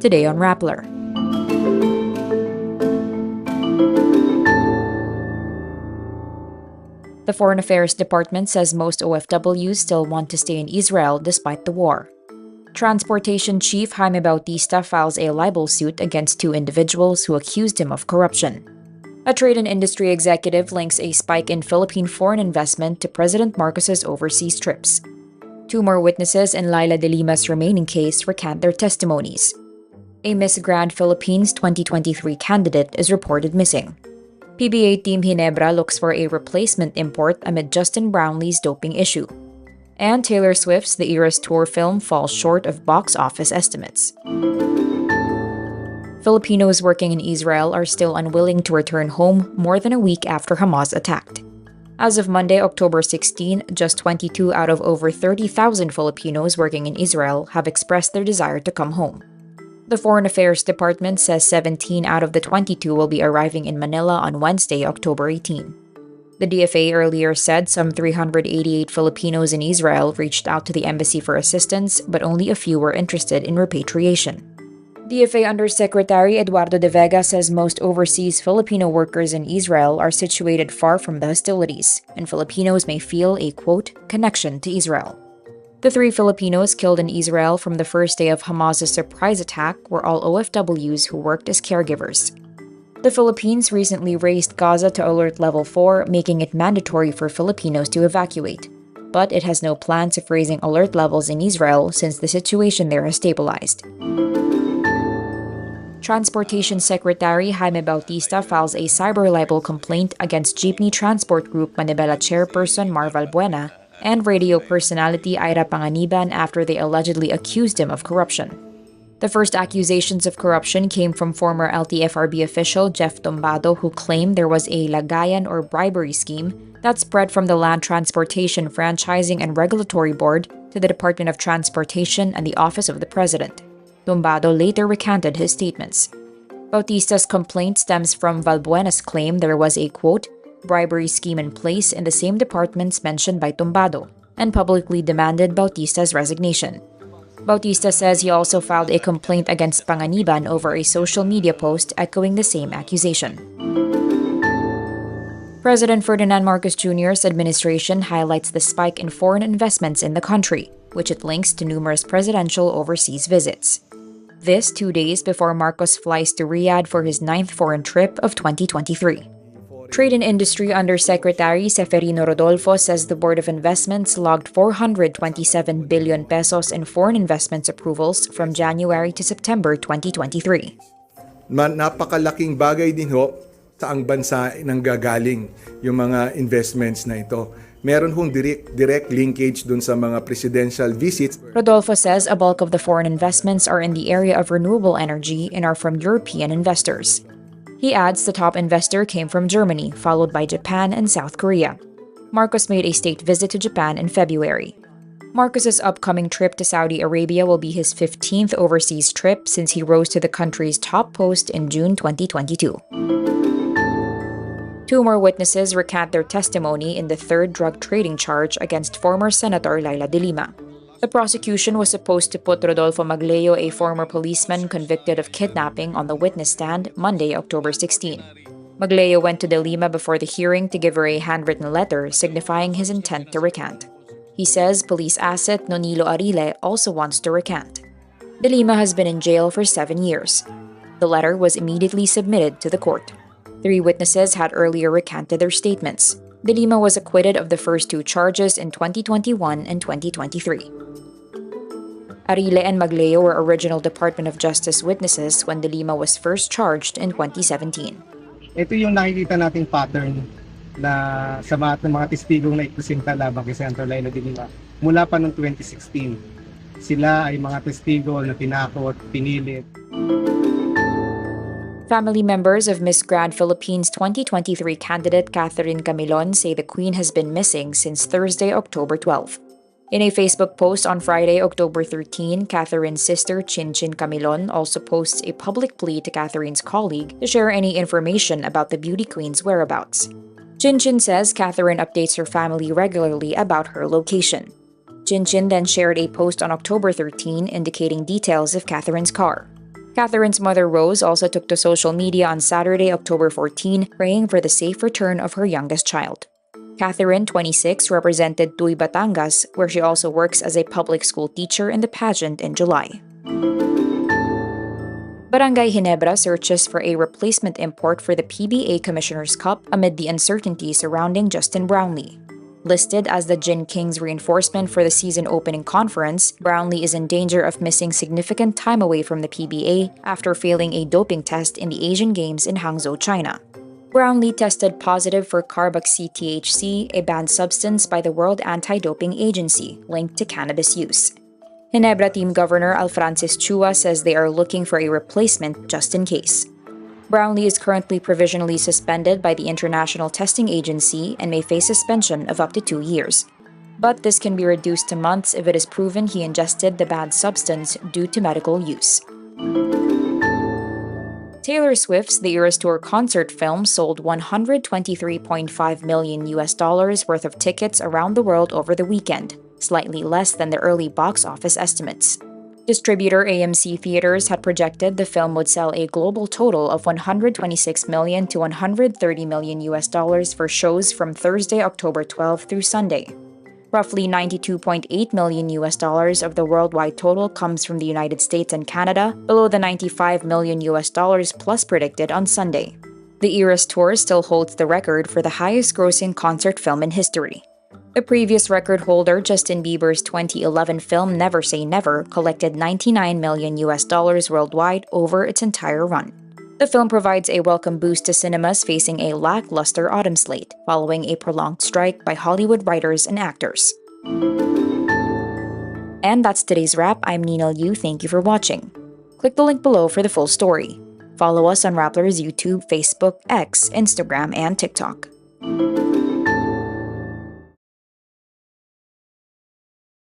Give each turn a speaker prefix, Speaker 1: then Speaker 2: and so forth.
Speaker 1: Today on Rappler. The Foreign Affairs Department says most OFWs still want to stay in Israel despite the war. Transportation Chief Jaime Bautista files a libel suit against two individuals who accused him of corruption. A trade and industry executive links a spike in Philippine foreign investment to President Marcos's overseas trips. Two more witnesses in Laila de Lima's remaining case recant their testimonies. A Miss Grand Philippines 2023 candidate is reported missing. PBA team Ginebra looks for a replacement import amid Justin Brownlee's doping issue. And Taylor Swift's The Eras Tour film falls short of box office estimates. Filipinos working in Israel are still unwilling to return home more than a week after Hamas attacked. As of Monday, October 16, just 22 out of over 30,000 Filipinos working in Israel have expressed their desire to come home. The Foreign Affairs Department says 17 out of the 22 will be arriving in Manila on Wednesday, October 18. The DFA earlier said some 388 Filipinos in Israel reached out to the embassy for assistance, but only a few were interested in repatriation. DFA Undersecretary Eduardo de Vega says most overseas Filipino workers in Israel are situated far from the hostilities, and Filipinos may feel a, quote, connection to Israel. The three Filipinos killed in Israel from the first day of Hamas's surprise attack were all OFWs who worked as caregivers. The Philippines recently raised Gaza to Alert Level 4, making it mandatory for Filipinos to evacuate. But it has no plans of raising alert levels in Israel since the situation there has stabilized. Transportation Secretary Jaime Bautista files a cyber libel complaint against Jeepney Transport Group Manibela chairperson Marval Buena and radio personality Ira Panganiban after they allegedly accused him of corruption. The first accusations of corruption came from former LTFRB official Jeff Tombado, who claimed there was a lagayan or bribery scheme that spread from the Land Transportation Franchising and Regulatory Board to the Department of Transportation and the Office of the President. Tombado later recanted his statements. Bautista's complaint stems from Valbuena's claim there was a, quote, bribery scheme in place in the same departments mentioned by Tombado, and publicly demanded Bautista's resignation. Bautista says he also filed a complaint against Panganiban over a social media post echoing the same accusation. President Ferdinand Marcos Jr.'s administration highlights the spike in foreign investments in the country, which it links to numerous presidential overseas visits. This 2 days before Marcos flies to Riyadh for his 9th foreign trip of 2023. Trade and Industry Undersecretary Seferino Rodolfo says the Board of Investments logged 427 billion pesos in foreign investments approvals from January to September 2023.
Speaker 2: Napakalaking bagay din ho sa ang bansa nanggagaling yung mga investments na ito. Meron hong direct linkage dun sa mga presidential visits.
Speaker 1: Rodolfo says a bulk of the foreign investments are in the area of renewable energy and are from European investors. He adds the top investor came from Germany, followed by Japan and South Korea. Marcos made a state visit to Japan in February. Marcos's upcoming trip to Saudi Arabia will be his 15th overseas trip since he rose to the country's top post in June 2022. Two more witnesses recant their testimony in the third drug trading charge against former Senator Laila de Lima. The prosecution was supposed to put Rodolfo Magleo, a former policeman convicted of kidnapping, on the witness stand Monday, October 16. Magleo went to De Lima before the hearing to give her a handwritten letter signifying his intent to recant. He says police asset Nonilo Arile also wants to recant. De Lima has been in jail for 7 years. The letter was immediately submitted to the court. 3 witnesses had earlier recanted their statements. De Lima was acquitted of the first 2 charges in 2021 and 2023. Arile and Magleo were original Department of Justice witnesses when De Lima was first charged in 2017.
Speaker 3: Ito yung nakikita nating pattern na sa mga testigong na ipresenta labang kay Senator Laila de Lima mula pa noong 2016. Sila ay mga testigo na tinakot, pinilit.
Speaker 1: Family members of Miss Grand Philippines 2023 candidate Katherine Camilon say the Queen has been missing since Thursday, October 12. In a Facebook post on Friday, October 13, Catherine's sister Chin Camilon also posts a public plea to Catherine's colleague to share any information about the beauty queen's whereabouts. Chin says Catherine updates her family regularly about her location. Chinchin then shared a post on October 13 indicating details of Catherine's car. Catherine's mother Rose also took to social media on Saturday, October 14, praying for the safe return of her youngest child. Catherine, 26, represented Tuy, Batangas, where she also works as a public school teacher in the pageant in July. Barangay Ginebra searches for a replacement import for the PBA Commissioner's Cup amid the uncertainty surrounding Justin Brownlee. Listed as the Gin Kings reinforcement for the season opening conference, Brownley is in danger of missing significant time away from the PBA after failing a doping test in the Asian Games in Hangzhou, China. Brownlee tested positive for carboxy-THC, a banned substance by the World Anti-Doping Agency, linked to cannabis use. Ginebra Team Governor Alfrancis Chua says they are looking for a replacement just in case. Brownlee is currently provisionally suspended by the International Testing Agency and may face suspension of up to 2 years. But this can be reduced to months if it is proven he ingested the banned substance due to medical use. Taylor Swift's The Eras Tour concert film sold $123.5 million worth of tickets around the world over the weekend, slightly less than the early box office estimates. Distributor AMC Theaters had projected the film would sell a global total of $126 million to $130 million for shows from Thursday, October 12 through Sunday. Roughly $92.8 million of the worldwide total comes from the United States and Canada, below the $95 million plus predicted on Sunday. The Eras Tour still holds the record for the highest-grossing concert film in history. The previous record holder, Justin Bieber's 2011 film Never Say Never, collected $99 million worldwide over its entire run. The film provides a welcome boost to cinemas facing a lackluster autumn slate, following a prolonged strike by Hollywood writers and actors. And that's today's wrap. I'm Nina Liu. Thank you for watching. Click the link below for the full story. Follow us on Rappler's YouTube, Facebook, X, Instagram, and TikTok.